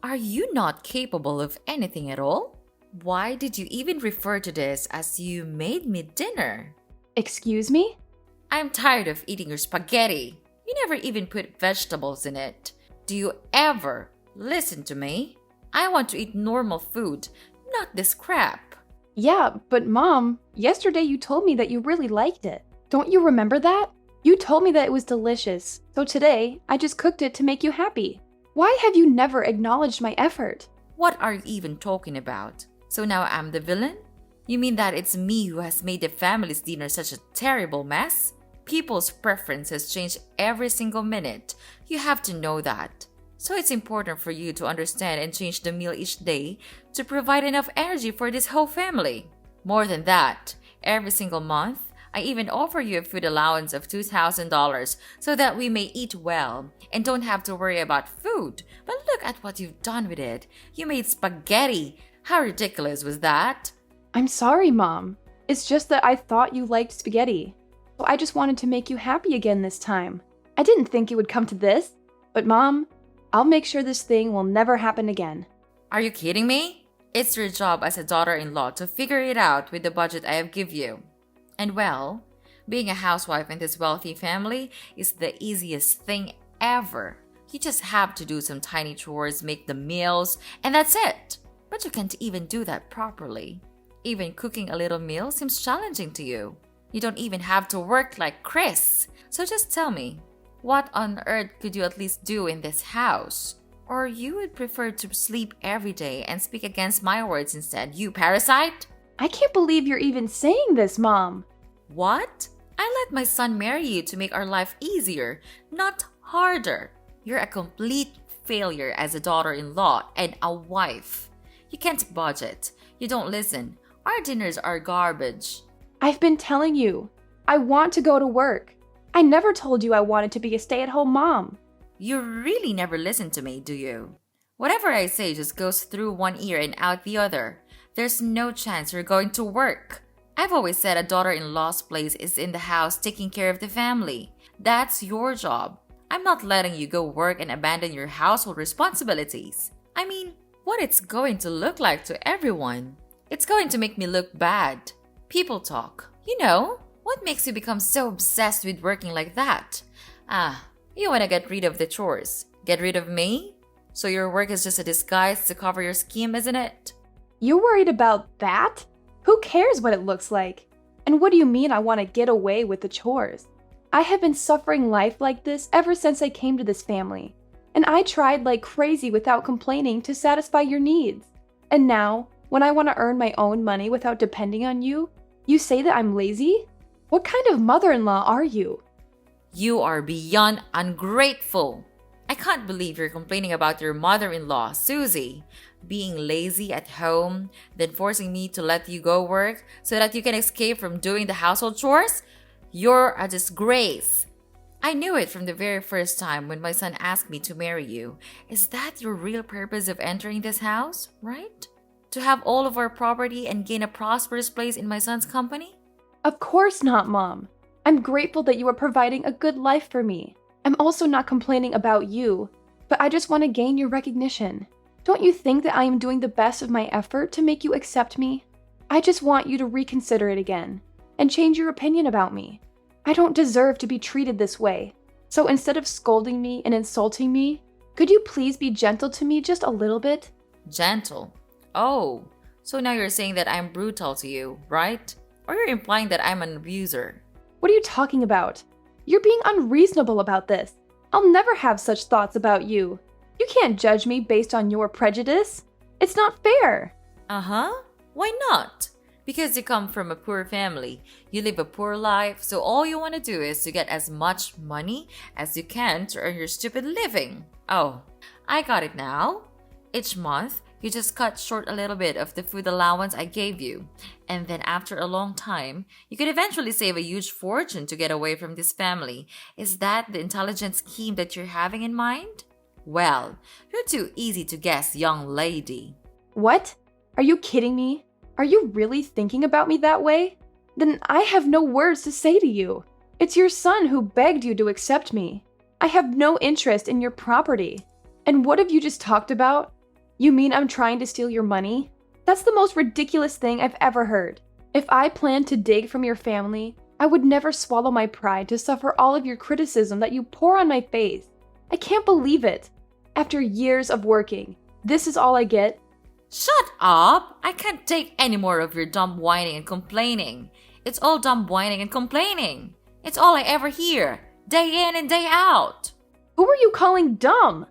Are you not capable of anything at all? Why did you even refer to this as you made me dinner? Excuse me? I'm tired of eating your spaghetti. You never even put vegetables in it. Do you ever listen to me? I want to eat normal food, not this crap. Yeah, but Mom, yesterday you told me that you really liked it. Don't you remember that? You told me that it was delicious, so today I just cooked it to make you happy. Why have you never acknowledged my effort? What are you even talking about? So now I'm the villain? You mean that it's me who has made the family's dinner such a terrible mess? People's preferences change every single minute. You have to know that. So it's important for you to understand and change the meal each day to provide enough energy for this whole family. More than that, every single month, I even offer you a food allowance of $2,000 so that we may eat well and don't have to worry about food. But look at what you've done with it. You made spaghetti. How ridiculous was that? I'm sorry, Mom. It's just that I thought you liked spaghetti. So I just wanted to make you happy again this time. I didn't think it would come to this. But Mom, I'll make sure this thing will never happen again. Are you kidding me? It's your job as a daughter-in-law to figure it out with the budget I have give you. And well, being a housewife in this wealthy family is the easiest thing ever. You just have to do some tiny chores, make the meals, and that's it. But you can't even do that properly. Even cooking a little meal seems challenging to you. You don't even have to work like Kris. So just tell me, what on earth could you at least do in this house? Or you would prefer to sleep every day and speak against my words instead, you parasite? I can't believe you're even saying this, Mom. What? I let my son marry you to make our life easier, not harder. You're a complete failure as a daughter-in-law and a wife. You can't budget. You don't listen. Our dinners are garbage. I've been telling you, I want to go to work. I never told you I wanted to be a stay-at-home mom. You really never listen to me, do you? Whatever I say just goes through one ear and out the other. There's no chance you're going to work. I've always said a daughter-in-law's place is in the house taking care of the family. That's your job. I'm not letting you go work and abandon your household responsibilities. I mean, what it's going to look like to everyone. It's going to make me look bad. People talk. You know, what makes you become so obsessed with working like that? You want to get rid of the chores. Get rid of me? So your work is just a disguise to cover your scheme, isn't it? You're worried about that? Who cares what it looks like? And what do you mean I want to get away with the chores? I have been suffering life like this ever since I came to this family. And I tried like crazy without complaining to satisfy your needs. And now, when I want to earn my own money without depending on you, you say that I'm lazy? What kind of mother-in-law are you? You are beyond ungrateful. I can't believe you're complaining about your mother-in-law, Susie, being lazy at home, then forcing me to let you go work so that you can escape from doing the household chores. You're a disgrace. I knew it from the very first time when my son asked me to marry you. Is that your real purpose of entering this house, right? To have all of our property and gain a prosperous place in my son's company? Of course not, Mom. I'm grateful that you are providing a good life for me. I'm also not complaining about you, but I just want to gain your recognition. Don't you think that I am doing the best of my effort to make you accept me? I just want you to reconsider it again and change your opinion about me. I don't deserve to be treated this way. So instead of scolding me and insulting me, could you please be gentle to me just a little bit? Gentle? Oh, so now you're saying that I'm brutal to you, right? Or you're implying that I'm an abuser? What are you talking about? You're being unreasonable about this. I'll never have such thoughts about you. You can't judge me based on your prejudice. It's not fair. Uh-huh. Why not? Because you come from a poor family. You live a poor life, so all you want to do is to get as much money as you can to earn your stupid living. Oh, I got it now. Each month, you just cut short a little bit of the food allowance I gave you. And then after a long time, you could eventually save a huge fortune to get away from this family. Is that the intelligent scheme that you're having in mind? Well, you're too easy to guess, young lady. What? Are you kidding me? Are you really thinking about me that way? Then I have no words to say to you. It's your son who begged you to accept me. I have no interest in your property. And what have you just talked about? You mean I'm trying to steal your money? That's the most ridiculous thing I've ever heard. If I planned to dig from your family, I would never swallow my pride to suffer all of your criticism that you pour on my face. I can't believe it. After years of working, this is all I get? Shut up! I can't take any more of your dumb whining and complaining. It's all dumb whining and complaining. It's all I ever hear, day in and day out. Who are you calling dumb?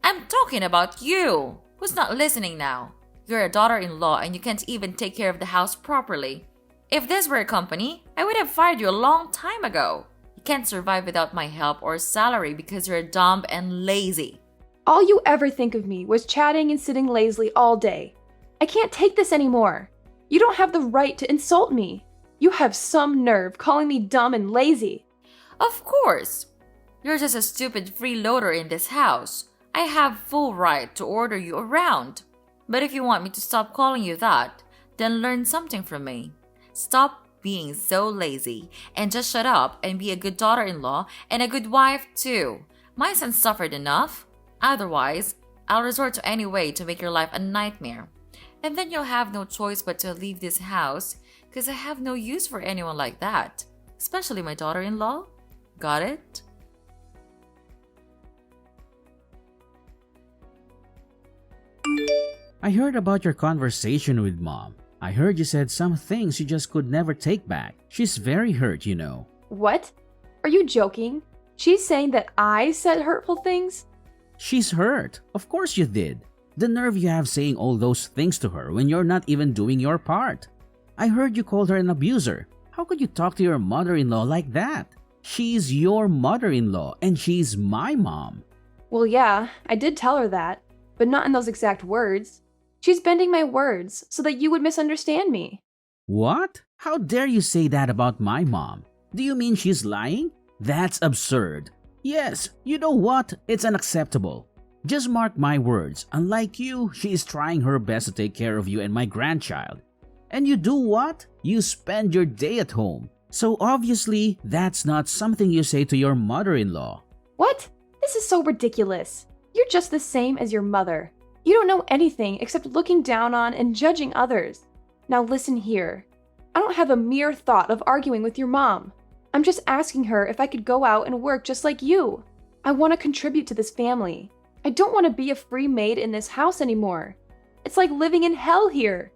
I'm talking about you. Who's not listening now? You're a daughter-in-law and you can't even take care of the house properly. If this were a company, I would have fired you a long time ago. You can't survive without my help or salary because you're dumb and lazy. All you ever think of me was chatting and sitting lazily all day. I can't take this anymore. You don't have the right to insult me. You have some nerve calling me dumb and lazy. Of course. You're just a stupid freeloader in this house. I have full right to order you around. But if you want me to stop calling you that, then learn something from me. Stop being so lazy and just shut up and be a good daughter-in-law and a good wife too. My son suffered enough. Otherwise, I'll resort to any way to make your life a nightmare. And then you'll have no choice but to leave this house because I have no use for anyone like that. Especially my daughter-in-law. Got it? I heard about your conversation with Mom. I heard you said some things you just could never take back. She's very hurt, you know. What? Are you joking? She's saying that I said hurtful things? She's hurt. Of course you did. The nerve you have saying all those things to her when you're not even doing your part. I heard you called her an abuser. How could you talk to your mother-in-law like that? She's your mother-in-law and she's my mom. Well, yeah, I did tell her that, but not in those exact words. She's bending my words so that you would misunderstand me. What? How dare you say that about my mom? Do you mean she's lying? That's absurd. Yes, you know what? It's unacceptable. Just mark my words. Unlike you, she is trying her best to take care of you and my grandchild. And you do what? You spend your day at home. So obviously, that's not something you say to your mother-in-law. What? This is so ridiculous. You're just the same as your mother. You don't know anything except looking down on and judging others. Now listen here. I don't have a mere thought of arguing with your mom. I'm just asking her if I could go out and work just like you. I want to contribute to this family. I don't want to be a free maid in this house anymore. It's like living in hell here.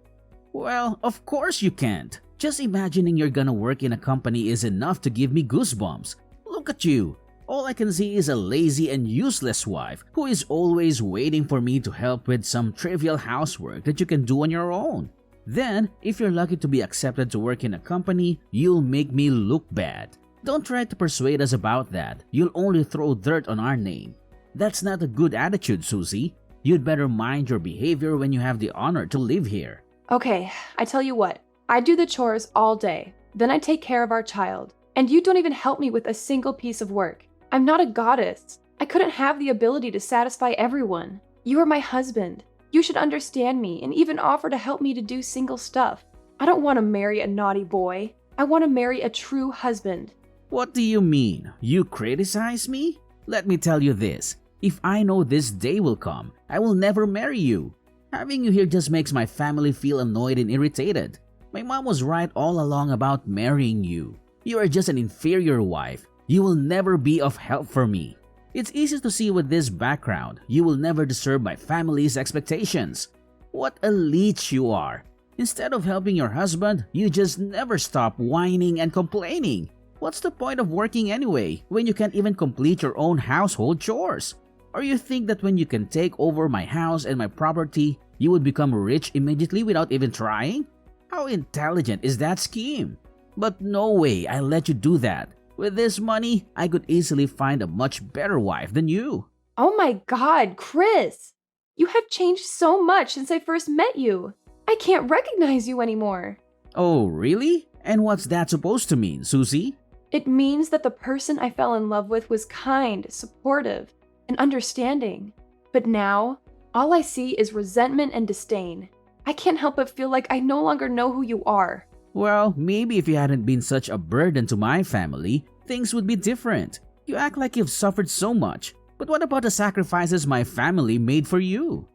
Well, of course you can't. Just imagining you're gonna work in a company is enough to give me goosebumps. Look at you. All I can see is a lazy and useless wife who is always waiting for me to help with some trivial housework that you can do on your own. Then, if you're lucky to be accepted to work in a company, you'll make me look bad. Don't try to persuade us about that. You'll only throw dirt on our name. That's not a good attitude, Susie. You'd better mind your behavior when you have the honor to live here. Okay, I tell you what. I do the chores all day. Then I take care of our child. And you don't even help me with a single piece of work. I'm not a goddess. I couldn't have the ability to satisfy everyone. You are my husband. You should understand me and even offer to help me to do single stuff. I don't want to marry a naughty boy. I want to marry a true husband. What do you mean? You criticize me? Let me tell you this. If I know this day will come, I will never marry you. Having you here just makes my family feel annoyed and irritated. My mom was right all along about marrying you. You are just an inferior wife. You will never be of help for me. It's easy to see with this background, you will never deserve my family's expectations. What a leech you are. Instead of helping your husband, you just never stop whining and complaining. What's the point of working anyway, when you can't even complete your own household chores? Or you think that when you can take over my house and my property, you would become rich immediately without even trying? How intelligent is that scheme? But no way I'll let you do that. With this money, I could easily find a much better wife than you. Oh my God, Kris! You have changed so much since I first met you. I can't recognize you anymore. Oh, really? And what's that supposed to mean, Susie? It means that the person I fell in love with was kind, supportive, and understanding. But now, all I see is resentment and disdain. I can't help but feel like I no longer know who you are. Well, maybe if you hadn't been such a burden to my family, things would be different. You act like you've suffered so much. But what about the sacrifices my family made for you?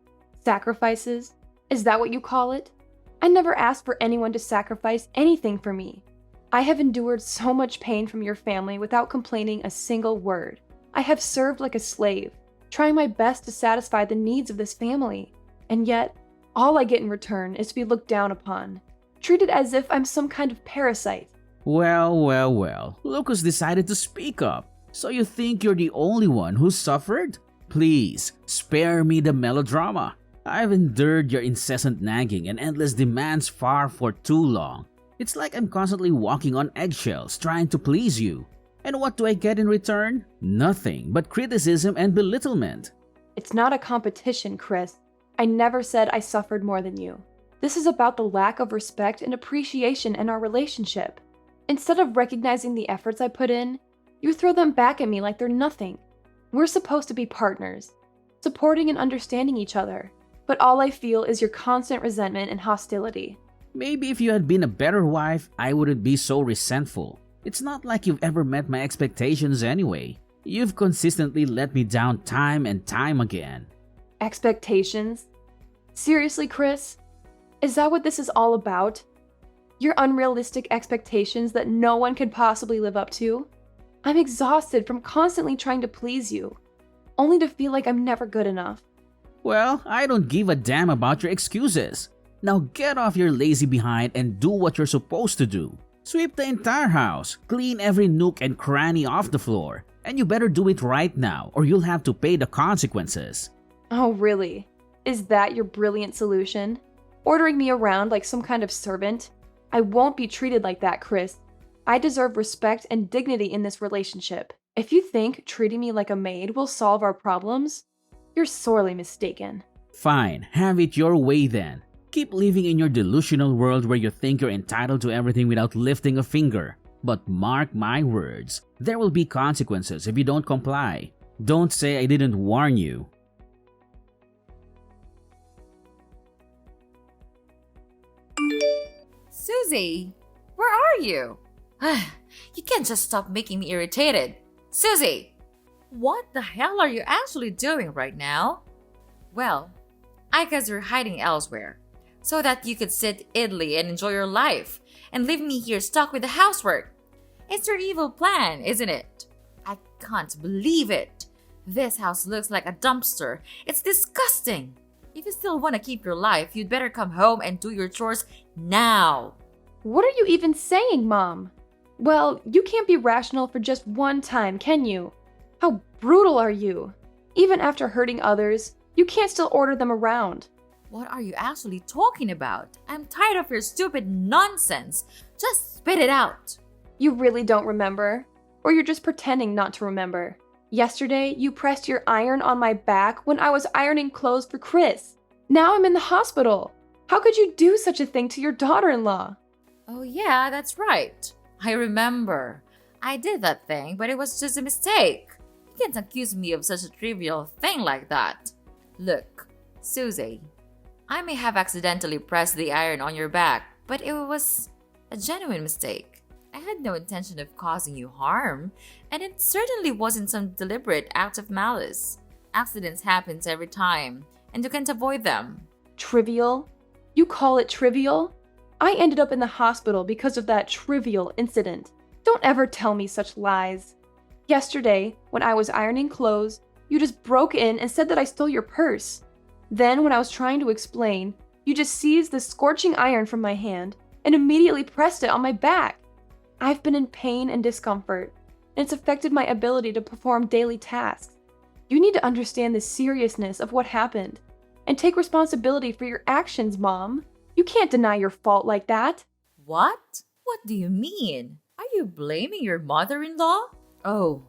Sacrifices? Is that what you call it? I never asked for anyone to sacrifice anything for me. I have endured so much pain from your family without complaining a single word. I have served like a slave, trying my best to satisfy the needs of this family. And yet, all I get in return is to be looked down upon, treated as if I'm some kind of parasite. Well. Lucas decided to speak up. So you think you're the only one who suffered? Please, spare me the melodrama. I've endured your incessant nagging and endless demands for too long. It's like I'm constantly walking on eggshells trying to please you. And what do I get in return? Nothing but criticism and belittlement. It's not a competition, Kris. I never said I suffered more than you. This is about the lack of respect and appreciation in our relationship. Instead of recognizing the efforts I put in, you throw them back at me like they're nothing. We're supposed to be partners, supporting and understanding each other. But all I feel is your constant resentment and hostility. Maybe if you had been a better wife, I wouldn't be so resentful. It's not like you've ever met my expectations anyway. You've consistently let me down time and time again. Expectations? Seriously, Kris? Is that what this is all about? Your unrealistic expectations that no one could possibly live up to? I'm exhausted from constantly trying to please you, only to feel like I'm never good enough. Well, I don't give a damn about your excuses. Now get off your lazy behind and do what you're supposed to do. Sweep the entire house, clean every nook and cranny off the floor, and you better do it right now or you'll have to pay the consequences. Oh, really? Is that your brilliant solution? Ordering me around like some kind of servant? I won't be treated like that, Kris. I deserve respect and dignity in this relationship. If you think treating me like a maid will solve our problems, you're sorely mistaken. Fine, have it your way then. Keep living in your delusional world where you think you're entitled to everything without lifting a finger. But mark my words, there will be consequences if you don't comply. Don't say I didn't warn you. Susie, where are you? You can't just stop making me irritated. Susie! What the hell are you actually doing right now? Well, I guess you're hiding elsewhere, so that you could sit idly and enjoy your life, and leave me here stuck with the housework. It's your evil plan, isn't it? I can't believe it. This house looks like a dumpster. It's disgusting. If you still want to keep your life, you'd better come home and do your chores now. What are you even saying, Mom? Well, you can't be rational for just one time, can you? How brutal are you? Even after hurting others, you can't still order them around. What are you actually talking about? I'm tired of your stupid nonsense. Just spit it out. You really don't remember? Or you're just pretending not to remember? Yesterday, you pressed your iron on my back when I was ironing clothes for Kris. Now I'm in the hospital. How could you do such a thing to your daughter-in-law? Oh yeah, that's right. I remember. I did that thing, but it was just a mistake. You can't accuse me of such a trivial thing like that. Look, Susie, I may have accidentally pressed the iron on your back, but it was a genuine mistake. I had no intention of causing you harm, and it certainly wasn't some deliberate act of malice. Accidents happen every time, and you can't avoid them. Trivial? You call it trivial? I ended up in the hospital because of that trivial incident. Don't ever tell me such lies. Yesterday, when I was ironing clothes, you just broke in and said that I stole your purse. Then, when I was trying to explain, you just seized the scorching iron from my hand and immediately pressed it on my back. I've been in pain and discomfort, and it's affected my ability to perform daily tasks. You need to understand the seriousness of what happened and take responsibility for your actions, Mom. You can't deny your fault like that. What? What do you mean? Are you blaming your mother-in-law? Oh,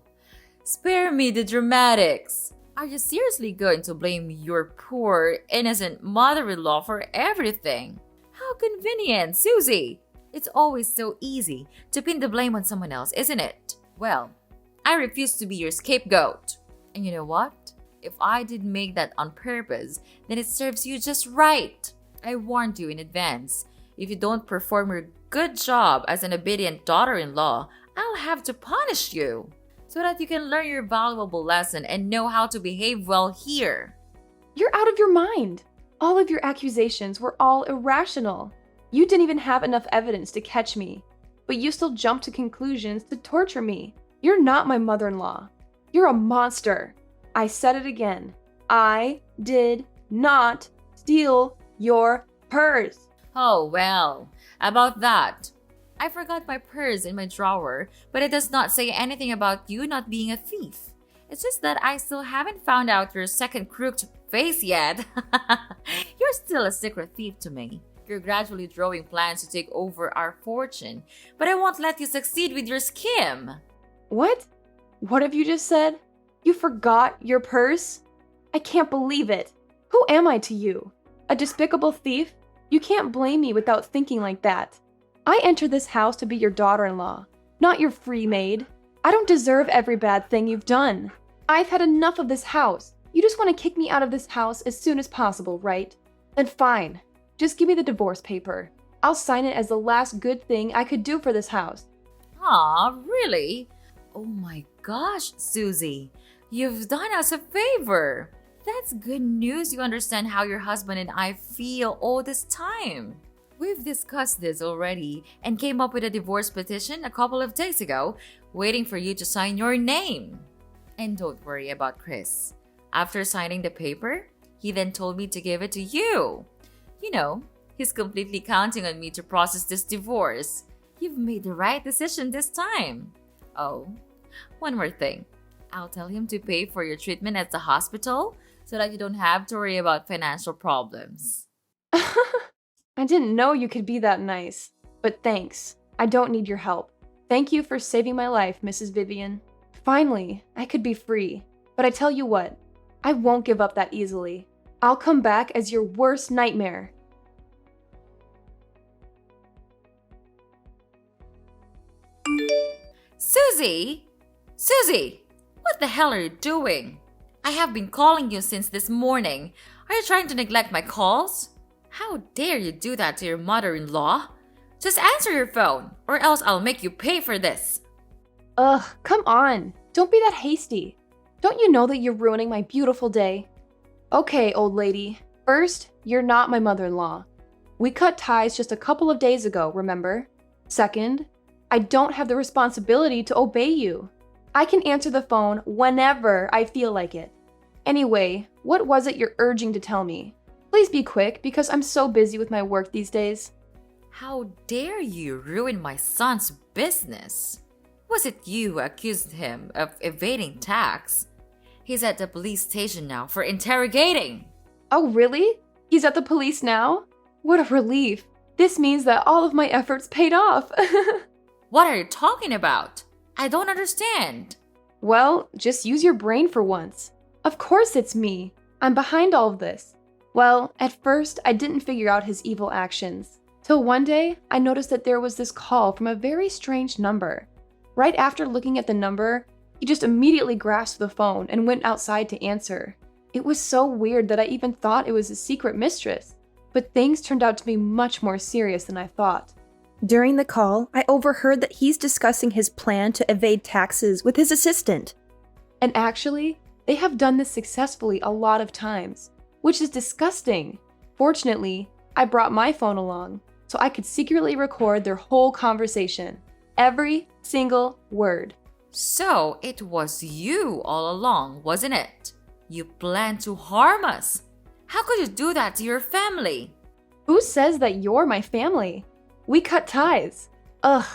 spare me the dramatics. Are you seriously going to blame your poor, innocent mother-in-law for everything? How convenient, Susie! It's always so easy to pin the blame on someone else, isn't it? Well, I refuse to be your scapegoat. And you know what? If I did make that on purpose, then it serves you just right. I warned you in advance. If you don't perform your good job as an obedient daughter-in-law, I'll have to punish you. so that you can learn your valuable lesson and know how to behave well here. You're out of your mind. All of your accusations were all irrational. You didn't even have enough evidence to catch me, but you still jumped to conclusions to torture me. You're not my mother-in-law. You're a monster. I said it again. I did not steal your purse. Oh, well, about that. I forgot my purse in my drawer, but it does not say anything about you not being a thief. It's just that I still haven't found out your second crooked face yet. You're still a secret thief to me. You're gradually drawing plans to take over our fortune, but I won't let you succeed with your scheme. What? What have you just said? You forgot your purse? I can't believe it. Who am I to you? A despicable thief? You can't blame me without thinking like that. I entered this house to be your daughter-in-law, not your free maid. I don't deserve every bad thing you've done. I've had enough of this house. You just want to kick me out of this house as soon as possible, right? Then fine. Just give me the divorce paper. I'll sign it as the last good thing I could do for this house. Aw, really? Oh my gosh, Susie. You've done us a favor. That's good news you understand how your husband and I feel all this time. We've discussed this already and came up with a divorce petition a couple of days ago, waiting for you to sign your name. And don't worry about Kris. After signing the paper, he then told me to give it to you. You know, he's completely counting on me to process this divorce. You've made the right decision this time. Oh, one more thing. I'll tell him to pay for your treatment at the hospital so that you don't have to worry about financial problems. I didn't know you could be that nice. But thanks. I don't need your help. Thank you for saving my life, Mrs. Vivian. Finally, I could be free. But I tell you what, I won't give up that easily. I'll come back as your worst nightmare. Susie! Susie! What the hell are you doing? I have been calling you since this morning. Are you trying to neglect my calls? How dare you do that to your mother-in-law? Just answer your phone, or else I'll make you pay for this. Ugh, come on. Don't be that hasty. Don't you know that you're ruining my beautiful day? Okay, old lady. First, you're not my mother-in-law. We cut ties just a couple of days ago, remember? Second, I don't have the responsibility to obey you. I can answer the phone whenever I feel like it. Anyway, what was it you're urging to tell me? Please be quick because I'm so busy with my work these days. How dare you ruin my son's business? Was it you who accused him of evading tax? He's at the police station now for interrogating. Oh, really? He's at the police now? What a relief. This means that all of my efforts paid off. What are you talking about? I don't understand. Well, just use your brain for once. Of course it's me. I'm behind all of this. Well, at first, I didn't figure out his evil actions. Till one day, I noticed that there was this call from a very strange number. Right after looking at the number, he just immediately grasped the phone and went outside to answer. It was so weird that I even thought it was his secret mistress. But things turned out to be much more serious than I thought. During the call, I overheard that he's discussing his plan to evade taxes with his assistant. And actually, they have done this successfully a lot of times, which is disgusting. Fortunately, I brought my phone along, so I could secretly record their whole conversation. Every single word. So it was you all along, wasn't it? You planned to harm us. How could you do that to your family? Who says that you're my family? We cut ties. Ugh.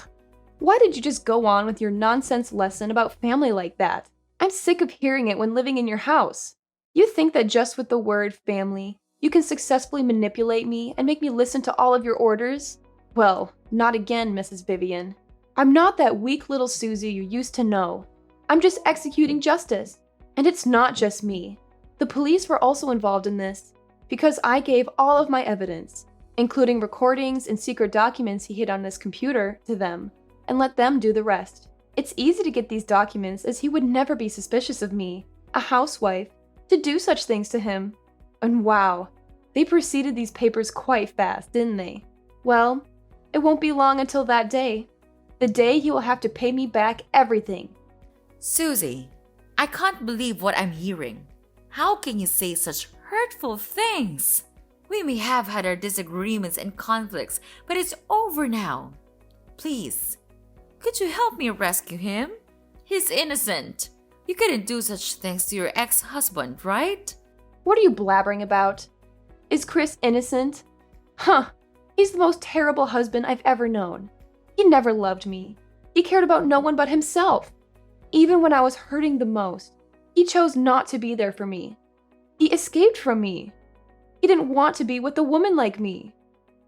Why did you just go on with your nonsense lesson about family like that? I'm sick of hearing it when living in your house. You think that just with the word family, you can successfully manipulate me and make me listen to all of your orders? Well, not again, Mrs. Vivian. I'm not that weak little Susie you used to know. I'm just executing justice. And it's not just me. The police were also involved in this, because I gave all of my evidence, including recordings and secret documents he hid on his computer, to them, and let them do the rest. It's easy to get these documents as he would never be suspicious of me, a housewife, to do such things to him. And wow, they proceeded these papers quite fast, didn't they? Well, it won't be long until that day. The day he will have to pay me back everything. Susie, I can't believe what I'm hearing. How can you say such hurtful things? We may have had our disagreements and conflicts, but it's over now. Please, could you help me rescue him? He's innocent. You couldn't do such things to your ex-husband, right? What are you blabbering about? Is Kris innocent? Huh, he's the most terrible husband I've ever known. He never loved me. He cared about no one but himself. Even when I was hurting the most, he chose not to be there for me. He escaped from me. He didn't want to be with a woman like me.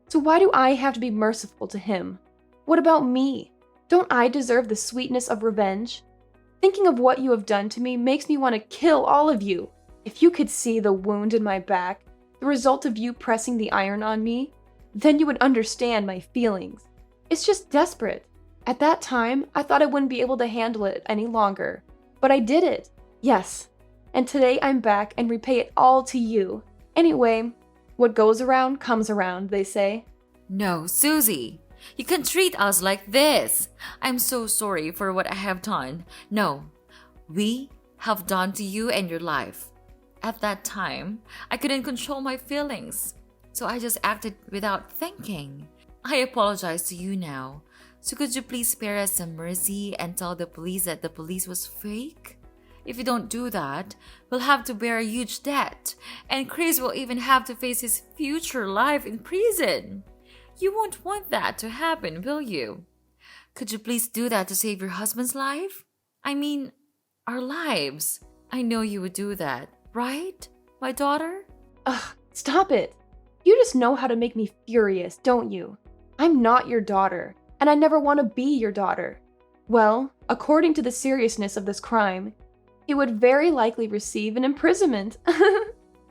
So why do I have to be merciful to him? What about me? Don't I deserve the sweetness of revenge? Thinking of what you have done to me makes me want to kill all of you. If you could see the wound in my back, the result of you pressing the iron on me, then you would understand my feelings. It's just desperate. At that time, I thought I wouldn't be able to handle it any longer. But I did it. Yes. And today I'm back and repay it all to you. Anyway, what goes around comes around, they say. No, Susie. You can't treat us like this. I'm so sorry for what I have done. No, we have done to you and your life. At that time, I couldn't control my feelings, so I just acted without thinking. I apologize to you now. So could you please spare us some mercy and tell the police that the police was fake? If you don't do that, we'll have to bear a huge debt, and Kris will even have to face his future life in prison. You won't want that to happen, will you? Could you please do that to save your husband's life? I mean, our lives. I know you would do that, right, my daughter? Ugh, stop it. You just know how to make me furious, don't you? I'm not your daughter, and I never want to be your daughter. Well, according to the seriousness of this crime, he would very likely receive an imprisonment.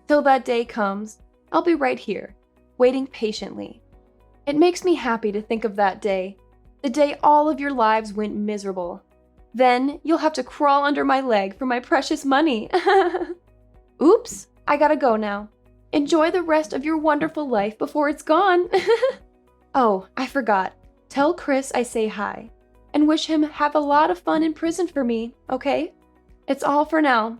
Till that day comes, I'll be right here, waiting patiently. It makes me happy to think of that day, the day all of your lives went miserable. Then you'll have to crawl under my leg for my precious money. Oops, I gotta go now. Enjoy the rest of your wonderful life before it's gone. Oh, I forgot. Tell Kris I say hi, and wish him have a lot of fun in prison for me, okay? It's all for now.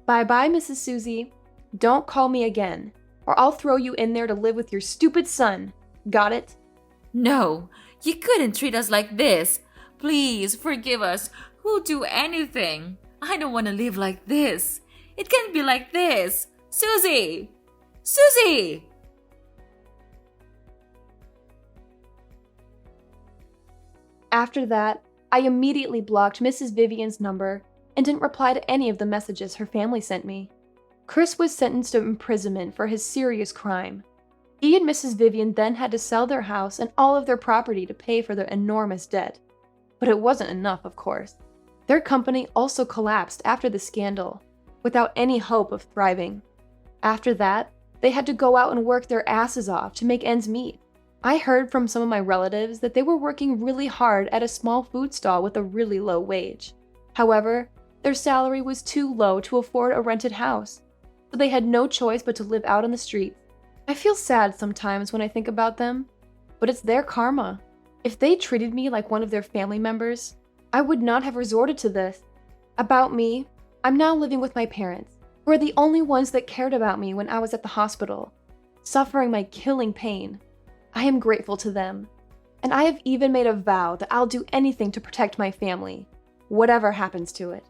Bye-bye, Mrs. Susie. Don't call me again, or I'll throw you in there to live with your stupid son. Got it? No, you couldn't treat us like this. Please forgive us. We'll do anything. I don't want to live like this. It can't be like this. Susie! Susie! After that, I immediately blocked Mrs. Vivian's number and didn't reply to any of the messages her family sent me. Kris was sentenced to imprisonment for his serious crime. He and Mrs. Vivian then had to sell their house and all of their property to pay for their enormous debt. But it wasn't enough, of course. Their company also collapsed after the scandal, without any hope of thriving. After that, they had to go out and work their asses off to make ends meet. I heard from some of my relatives that they were working really hard at a small food stall with a really low wage. However, their salary was too low to afford a rented house, so they had no choice but to live out on the streets. I feel sad sometimes when I think about them, but it's their karma. If they treated me like one of their family members, I would not have resorted to this. About me, I'm now living with my parents, who are the only ones that cared about me when I was at the hospital, suffering my killing pain. I am grateful to them, and I have even made a vow that I'll do anything to protect my family, whatever happens to it.